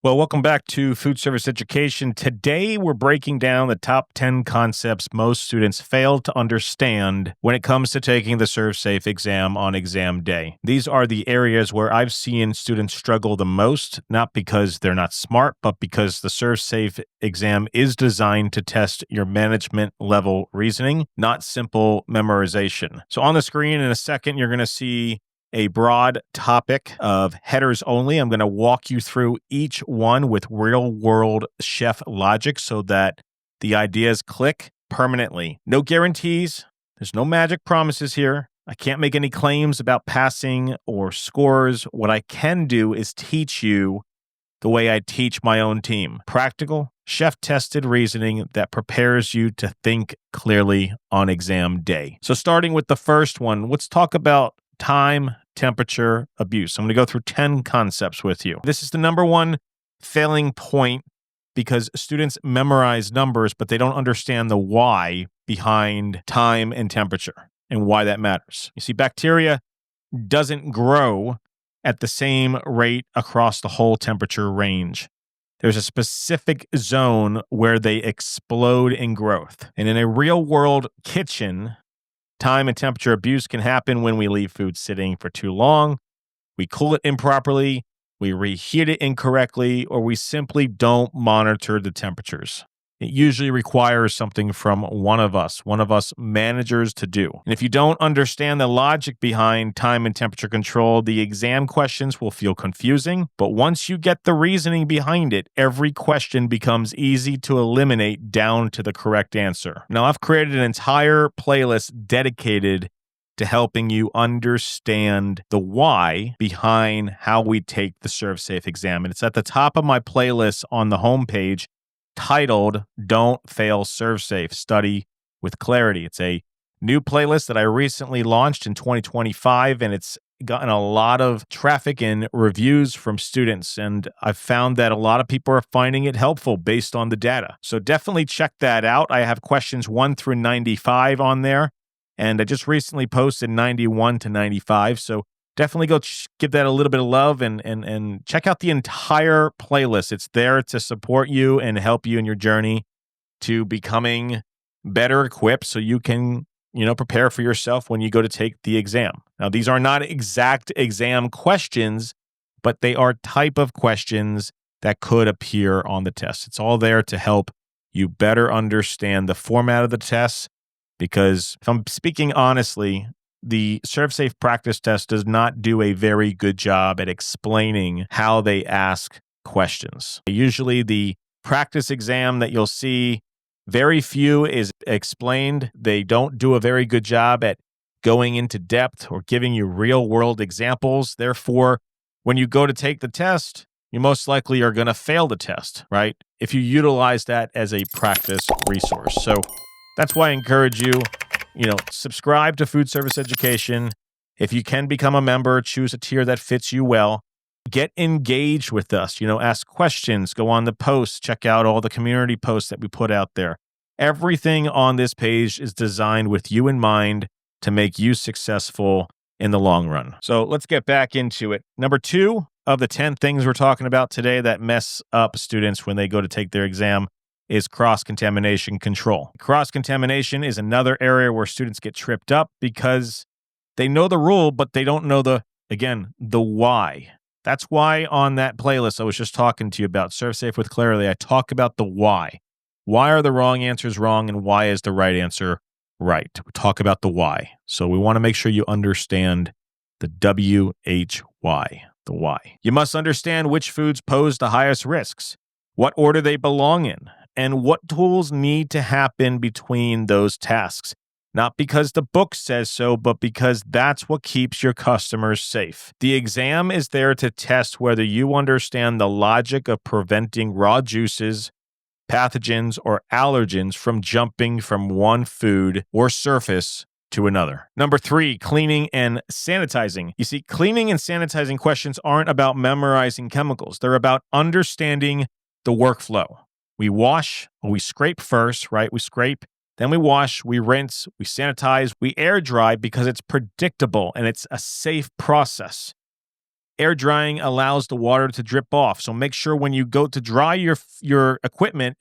Well, welcome back to Food Service Education. Today, we're breaking down the top 10 concepts most students fail to understand when it comes to taking the ServSafe exam on exam day. These are the areas where I've seen students struggle the most, not because they're not smart, but because the ServSafe exam is designed to test your management level reasoning, not simple memorization. So on the screen in a second, you're going to see a broad topic of headers only. I'm going to walk you through each one with real-world chef logic so that the ideas click permanently. No guarantees. There's no magic promises here. I can't make any claims about passing or scores. What I can do is teach you the way I teach my own team. Practical, chef-tested reasoning that prepares you to think clearly on exam day. So starting with the first one, let's talk about time, temperature, abuse. I'm going to go through 10 concepts with you. This is the number one failing point because students memorize numbers, but they don't understand the why behind time and temperature and why that matters. You see, bacteria doesn't grow at the same rate across the whole temperature range. There's a specific zone where they explode in growth. And in a real-world kitchen, time and temperature abuse can happen when we leave food sitting for too long, we cool it improperly, we reheat it incorrectly, or we simply don't monitor the temperatures. It usually requires something from one of us managers to do. And if you don't understand the logic behind time and temperature control, the exam questions will feel confusing. But once you get the reasoning behind it, every question becomes easy to eliminate down to the correct answer. Now, I've created an entire playlist dedicated to helping you understand the why behind how we take the ServSafe exam. And it's at the top of my playlist on the homepage, titled Don't Fail ServSafe, Study with Clarity. It's a new playlist that I recently launched in 2025, and it's gotten a lot of traffic and reviews from students. And I've found that a lot of people are finding it helpful based on the data. So definitely check that out. I have questions 1 through 95 on there, and I just recently posted 91 to 95. So definitely go give that a little bit of love and check out the entire playlist. It's there to support you and help you in your journey to becoming better equipped so you can, prepare for yourself when you go to take the exam. Now, these are not exact exam questions, but they are type of questions that could appear on the test. It's all there to help you better understand the format of the test, because if I'm speaking honestly, the ServSafe practice test does not do a very good job at explaining how they ask questions. Usually the practice exam that you'll see, very few is explained. They don't do a very good job at going into depth or giving you real-world examples. Therefore, when you go to take the test, you most likely are going to fail the test, right? If you utilize that as a practice resource. So that's why I encourage you, subscribe to Food Service Education. If you can become a member, choose a tier that fits you well. Get engaged with us, ask questions, go on the posts, check out all the community posts that we put out there. Everything on this page is designed with you in mind to make you successful in the long run. So let's get back into it. Number 2 of the 10 things we're talking about today that mess up students when they go to take their exam is cross-contamination control. Cross-contamination is another area where students get tripped up because they know the rule, but they don't know the why. That's why on that playlist I was just talking to you about, ServSafe with Clarity, I talk about the why. Why are the wrong answers wrong and why is the right answer right? We talk about the why. So we want to make sure you understand the WHY, the why. You must understand which foods pose the highest risks, what order they belong in, and what tools need to happen between those tasks. Not because the book says so, but because that's what keeps your customers safe. The exam is there to test whether you understand the logic of preventing raw juices, pathogens, or allergens from jumping from one food or surface to another. Number 3, cleaning and sanitizing. You see, cleaning and sanitizing questions aren't about memorizing chemicals. They're about understanding the workflow. We wash, or we scrape first, right? We scrape, then we wash, we rinse, we sanitize, we air dry because it's predictable and it's a safe process. Air drying allows the water to drip off. So make sure when you go to dry your equipment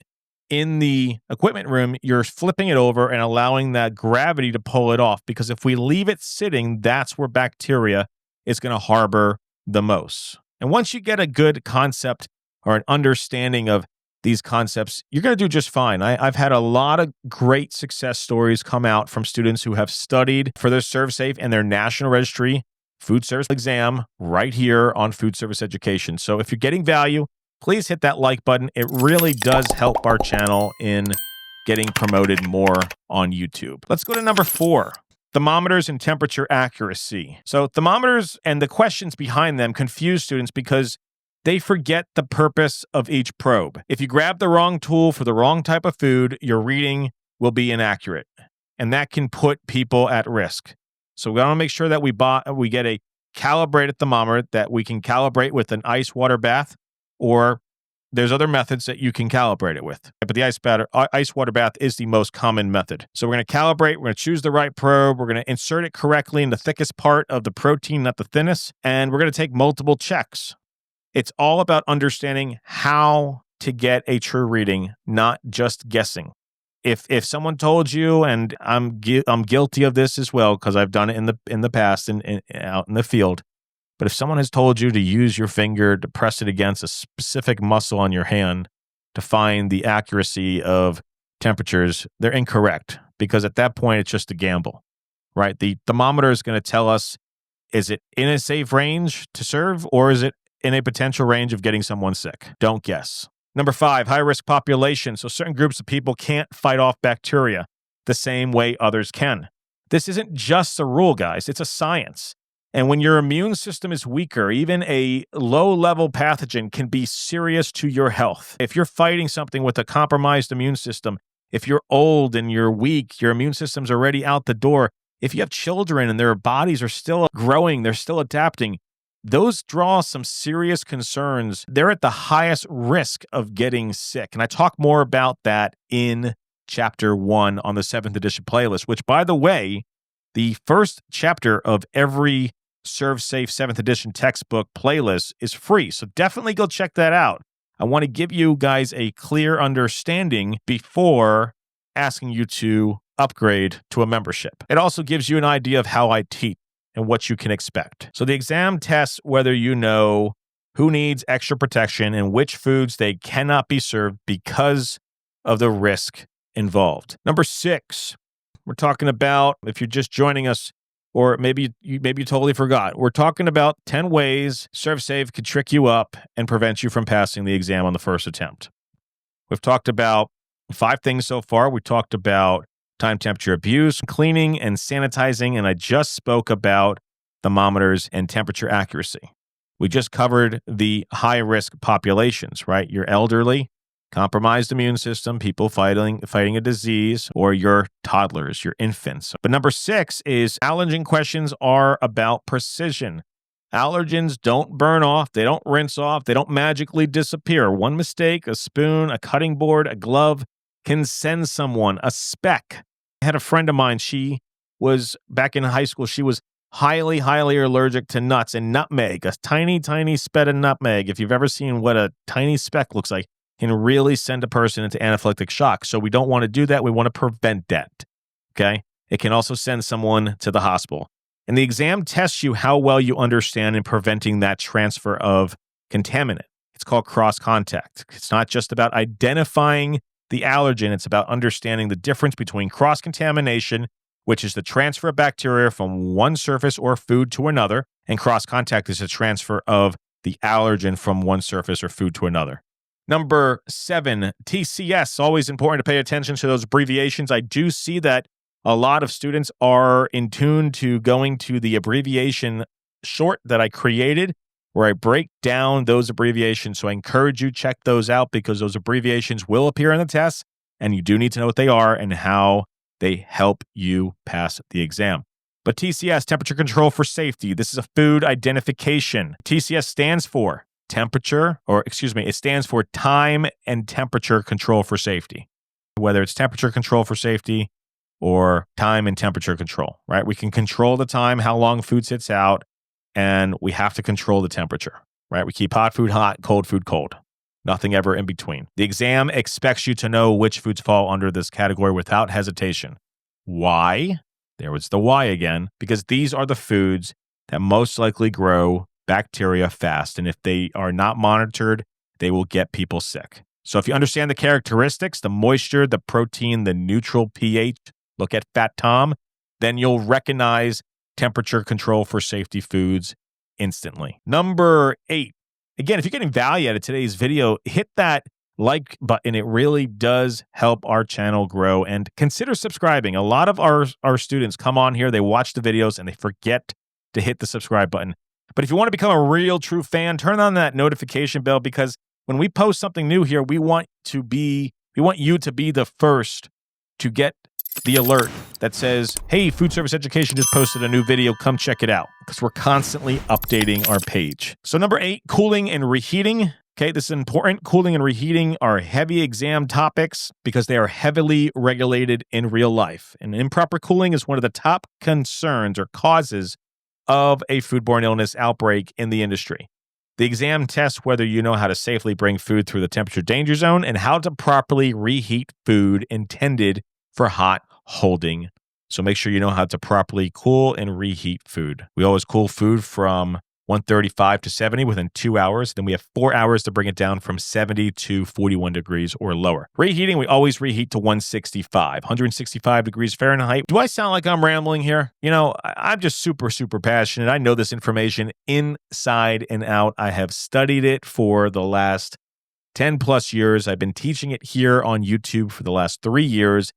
in the equipment room, you're flipping it over and allowing that gravity to pull it off. Because if we leave it sitting, that's where bacteria is going to harbor the most. And once you get a good concept or an understanding of these concepts, you're going to do just fine. I've had a lot of great success stories come out from students who have studied for their ServSafe and their National Registry food service exam right here on Food Service Education. So if you're getting value, please hit that like button. It really does help our channel in getting promoted more on YouTube. Let's go to number 4, thermometers and temperature accuracy. So thermometers and the questions behind them confuse students because they forget the purpose of each probe. If you grab the wrong tool for the wrong type of food, your reading will be inaccurate, and that can put people at risk. So we want to make sure that we get a calibrated thermometer that we can calibrate with an ice water bath, or there's other methods that you can calibrate it with. But the ice water bath is the most common method. So we're going to calibrate, we're going to choose the right probe, we're going to insert it correctly in the thickest part of the protein, not the thinnest, and we're going to take multiple checks. It's all about understanding how to get a true reading, not just guessing. If someone told you, and I'm guilty of this as well because I've done it in the past and out in the field, but if someone has told you to use your finger to press it against a specific muscle on your hand to find the accuracy of temperatures, they're incorrect, because at that point it's just a gamble, right? The thermometer is going to tell us, is it in a safe range to serve, or is it in a potential range of getting someone sick? Don't guess. Number 5, high-risk population. So certain groups of people can't fight off bacteria the same way others can. This isn't just a rule, guys. It's a science. And when your immune system is weaker, even a low-level pathogen can be serious to your health. If you're fighting something with a compromised immune system, if you're old and you're weak, your immune system's already out the door. If you have children and their bodies are still growing, they're still adapting, those draw some serious concerns. They're at the highest risk of getting sick. And I talk more about that in chapter 1 on the 7th edition playlist, which, by the way, the first chapter of every ServSafe 7th edition textbook playlist is free. So definitely go check that out. I want to give you guys a clear understanding before asking you to upgrade to a membership. It also gives you an idea of how I teach and what you can expect. So the exam tests whether you know who needs extra protection and which foods they cannot be served because of the risk involved. Number 6, we're talking about, if you're just joining us, or maybe you totally forgot, we're talking about 10 ways ServSafe could trick you up and prevent you from passing the exam on the first attempt. We've talked about 5 things so far. We talked about time, temperature abuse, cleaning and sanitizing, and I just spoke about thermometers and temperature accuracy. We just covered the high-risk populations, right? Your elderly, compromised immune system, people fighting a disease, or your toddlers, your infants. But number 6 is allergen questions are about precision. Allergens don't burn off, they don't rinse off, they don't magically disappear. One mistake, a spoon, a cutting board, a glove can send someone a speck. I had a friend of mine, she was, back in high school, she was highly, highly allergic to nuts and nutmeg, a tiny, tiny speck of nutmeg. If you've ever seen what a tiny speck looks like, can really send a person into anaphylactic shock. So we don't want to do that. We want to prevent that, okay? It can also send someone to the hospital. And the exam tests you how well you understand in preventing that transfer of contaminant. It's called cross-contact. It's not just about identifying the allergen, it's about understanding the difference between cross-contamination, which is the transfer of bacteria from one surface or food to another, and cross-contact is the transfer of the allergen from one surface or food to another. Number 7, TCS. Always important to pay attention to those abbreviations. I do see that a lot of students are in tune to going to the abbreviation short that I created, where I break down those abbreviations. So I encourage you check those out, because those abbreviations will appear in the test, and you do need to know what they are and how they help you pass the exam. But TCS, temperature control for safety. This is a food identification. TCS stands for it stands for time and temperature control for safety. Whether it's temperature control for safety or time and temperature control, right? We can control the time, how long food sits out, and we have to control the temperature, right? We keep hot food hot, cold food cold. Nothing ever in between. The exam expects you to know which foods fall under this category without hesitation. Why? There was the why again, because these are the foods that most likely grow bacteria fast, and if they are not monitored, they will get people sick. So if you understand the characteristics, the moisture, the protein, the neutral pH, look at Fat Tom, then you'll recognize temperature control for safety foods instantly. Number 8. Again, if you're getting value out of today's video, hit that like button. It really does help our channel grow, and consider subscribing. A lot of our students come on here, they watch the videos, and they forget to hit the subscribe button. But if you want to become a real true fan, turn on that notification bell, because when we post something new here, we want you to be the first to get the alert that says, hey, Food Service Education just posted a new video, come check it out, because we're constantly updating our page. So number 8, cooling and reheating. Okay, this is important. Cooling and reheating are heavy exam topics because they are heavily regulated in real life. And improper cooling is one of the top concerns or causes of a foodborne illness outbreak in the industry. The exam tests whether you know how to safely bring food through the temperature danger zone and how to properly reheat food intended for hot holding. So make sure you know how to properly cool and reheat food. We always cool food from 135 to 70 within 2 hours. Then we have 4 hours to bring it down from 70 to 41 degrees or lower. Reheating, we always reheat to 165 degrees Fahrenheit. Do I sound like I'm rambling here? You know, I'm just super passionate. I know this information inside and out. I have studied it for the last 10 plus years. I've been teaching it here on YouTube for the last 3 years.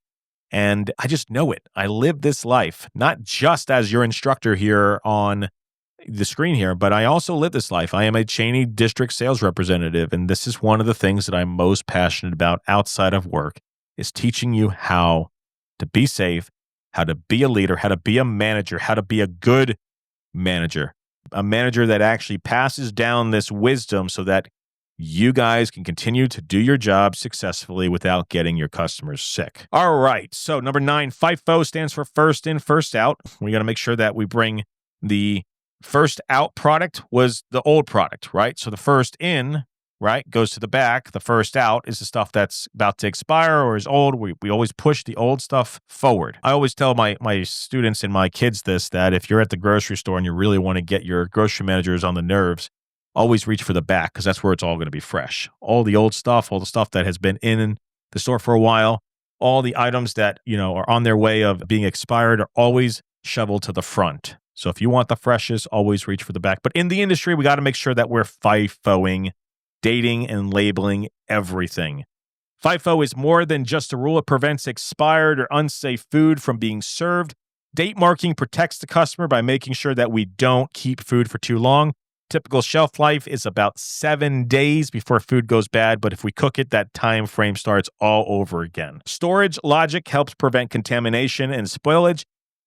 And I just know it. I live this life, not just as your instructor here on the screen here, but I also live this life. I am a Cheney district sales representative, and this is one of the things that I'm most passionate about outside of work, is teaching you how to be safe, how to be a leader, how to be a manager, how to be a good manager, a manager that actually passes down this wisdom so that you guys can continue to do your job successfully without getting your customers sick. All right. So number 9, FIFO stands for first in, first out. We got to make sure that we bring the first out product was the old product, right? So the first in, right, goes to the back. The first out is the stuff that's about to expire or is old. We always push the old stuff forward. I always tell my students and my kids this, that if you're at the grocery store and you really want to get your grocery managers on the nerves, always reach for the back, because that's where it's all going to be fresh. All the old stuff, all the stuff that has been in the store for a while, all the items that, you know, are on their way of being expired are always shoveled to the front. So if you want the freshest, always reach for the back. But in the industry, we got to make sure that we're FIFOing, dating and labeling everything. FIFO is more than just a rule. It prevents expired or unsafe food from being served. Date marking protects the customer by making sure that we don't keep food for too long. Typical shelf life is about 7 days before food goes bad, but if we cook it, that time frame starts all over again. Storage logic helps prevent contamination and spoilage.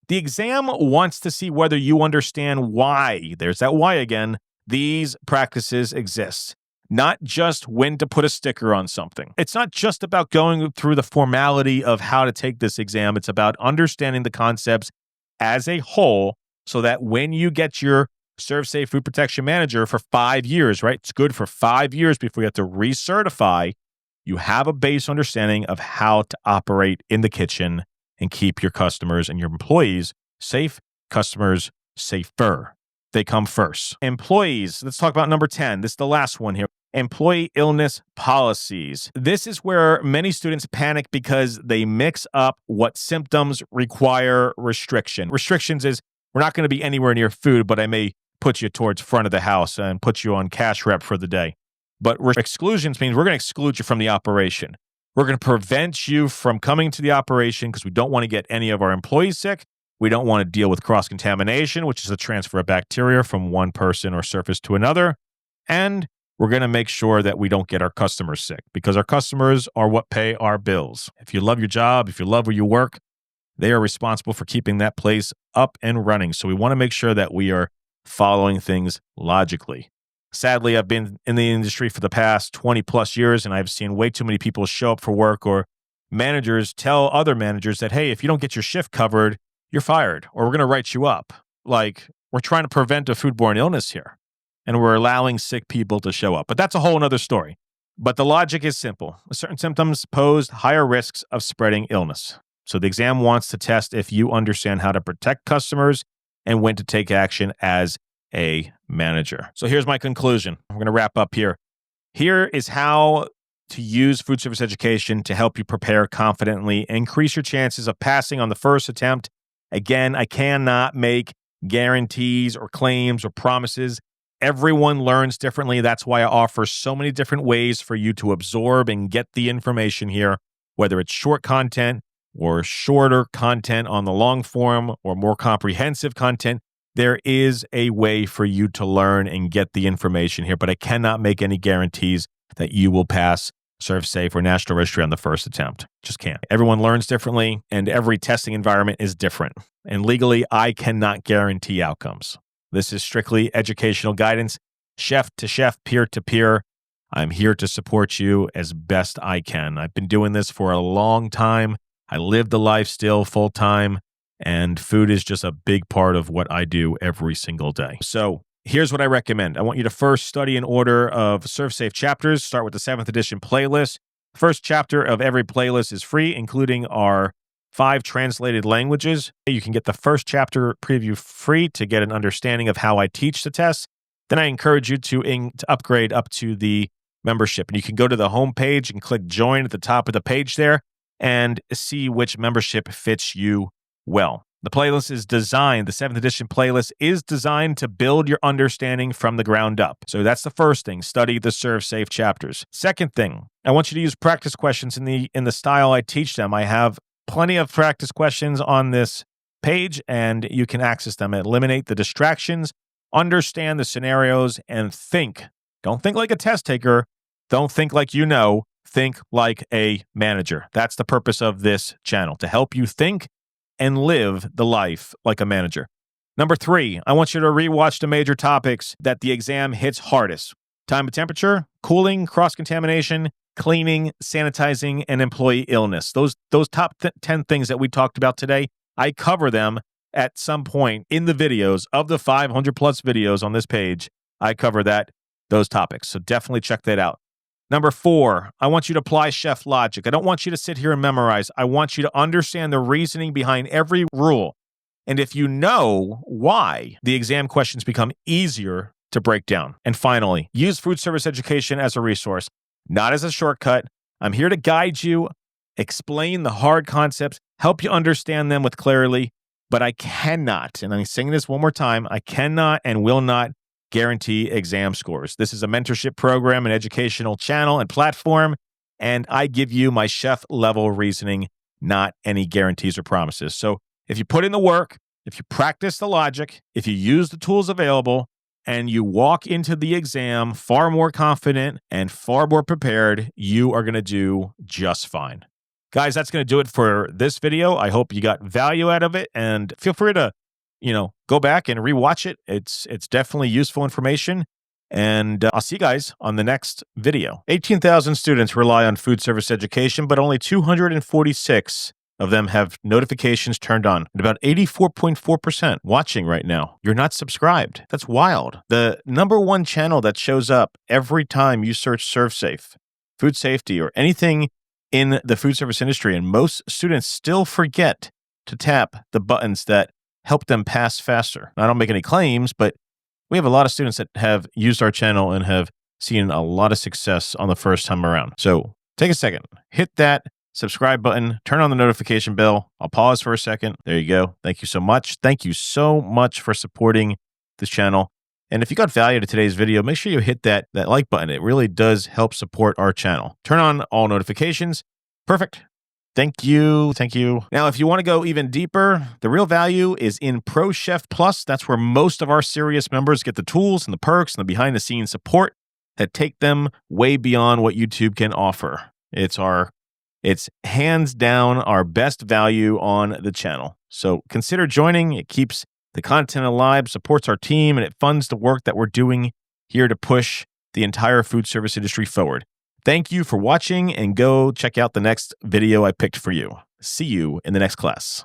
The exam wants to see whether you understand why, there's that why again, these practices exist. Not just when to put a sticker on something. It's not just about going through the formality of how to take this exam. It's about understanding the concepts as a whole so that when you get your ServSafe Food Protection Manager for 5 years, right? It's good for 5 years before you have to recertify. You have a base understanding of how to operate in the kitchen and keep your customers and your employees safe. Customers safer. They come first. Employees. Let's talk about number 10. This is the last one here. Employee illness policies. This is where many students panic because they mix up what symptoms require restriction. Restrictions is we're not going to be anywhere near food, but I may put you towards front of the house and put you on cash rep for the day. But exclusions means we're going to exclude you from the operation. We're going to prevent you from coming to the operation because we don't want to get any of our employees sick. We don't want to deal with cross-contamination, which is the transfer of bacteria from one person or surface to another. And we're going to make sure that we don't get our customers sick, because our customers are what pay our bills. If you love your job, if you love where you work, they are responsible for keeping that place up and running. So we want to make sure that we are following things logically. Sadly, I've been in the industry for the past 20 plus years, and I've seen way too many people show up for work, or managers tell other managers that, hey, if you don't get your shift covered, you're fired, or we're going to write you up. Like, we're trying to prevent a foodborne illness here, and we're allowing sick people to show up. But that's a whole other story. But the logic is simple. Certain symptoms pose higher risks of spreading illness. So the exam wants to test if you understand how to protect customers and when to take action as a manager. So here's my conclusion. I'm going to wrap up here. Here is how to use food service education to help you prepare confidently, increase your chances of passing on the first attempt. Again, I cannot make guarantees or claims or promises. Everyone learns differently. That's why I offer so many different ways for you to absorb and get the information here, whether it's short content or shorter content on the long form or more comprehensive content. There is a way for you to learn and get the information here, but I cannot make any guarantees that you will pass ServSafe or National Registry on the first attempt. Just can't. Everyone learns differently, and every testing environment is different. And legally, I cannot guarantee outcomes. This is strictly educational guidance, chef to chef, peer to peer. I'm here to support you as best I can. I've been doing this for a long time. I live the life still full time, and food is just a big part of what I do every single day. So here's what I recommend. I want you to first study an order of ServSafe chapters. Start with the 7th edition playlist. First chapter of every playlist is free, including our 5 translated languages. You can get the first chapter preview free to get an understanding of how I teach the tests. Then I encourage you to upgrade up to the membership. And you can go to the homepage and click join at the top of the page there and see which membership fits you well. The playlist is designed, the 7th edition playlist is designed to build your understanding from the ground up. So that's the first thing. Study the ServSafe chapters. Second thing, I want you to use practice questions in the style I teach them. I have plenty of practice questions on this page, and you can access them. Eliminate the distractions, understand the scenarios, and think. Don't think like a test taker. Don't think like you know. Think like a manager. That's the purpose of this channel, to help you think and live the life like a manager. Number 3, I want you to rewatch the major topics that the exam hits hardest. Time of temperature, cooling, cross-contamination, cleaning, sanitizing, and employee illness. Those top 10 things that we talked about today, I cover them at some point in the videos. Of the 500 plus videos on this page, I cover those topics. So definitely check that out. Number 4, I want you to apply chef logic. I don't want you to sit here and memorize. I want you to understand the reasoning behind every rule. And if you know why, the exam questions become easier to break down. And finally, use food service education as a resource, not as a shortcut. I'm here to guide you, explain the hard concepts, help you understand them with clarity, but I cannot, and I'm saying this one more time, I cannot and will not guarantee exam scores. This is a mentorship program, an educational channel and platform, and I give you my chef level reasoning, not any guarantees or promises. So if you put in the work, if you practice the logic, if you use the tools available, and you walk into the exam far more confident and far more prepared, you are going to do just fine. Guys, that's going to do it for this video. I hope you got value out of it, and feel free to go back and rewatch it. It's definitely useful information. And I'll see you guys on the next video. 18,000 students rely on food service education, but only 246 of them have notifications turned on. And about 84.4% watching right now. You're not subscribed. That's wild. The number one channel that shows up every time you search ServSafe, food safety, or anything in the food service industry, and most students still forget to tap the buttons that help them pass faster. I don't make any claims, but we have a lot of students that have used our channel and have seen a lot of success on the first time around. So take a second, hit that subscribe button, turn on the notification bell. I'll pause for a second. There you go. Thank you so much. Thank you so much for supporting this channel. And if you got value to today's video, make sure you hit that like button. It really does help support our channel. Turn on all notifications. Perfect. Thank you. Thank you. Now, if you want to go even deeper, the real value is in Pro Chef Plus. That's where most of our serious members get the tools and the perks and the behind-the-scenes support that take them way beyond what YouTube can offer. It's hands down our best value on the channel. So consider joining. It keeps the content alive, supports our team, and it funds the work that we're doing here to push the entire food service industry forward. Thank you for watching, and go check out the next video I picked for you. See you in the next class.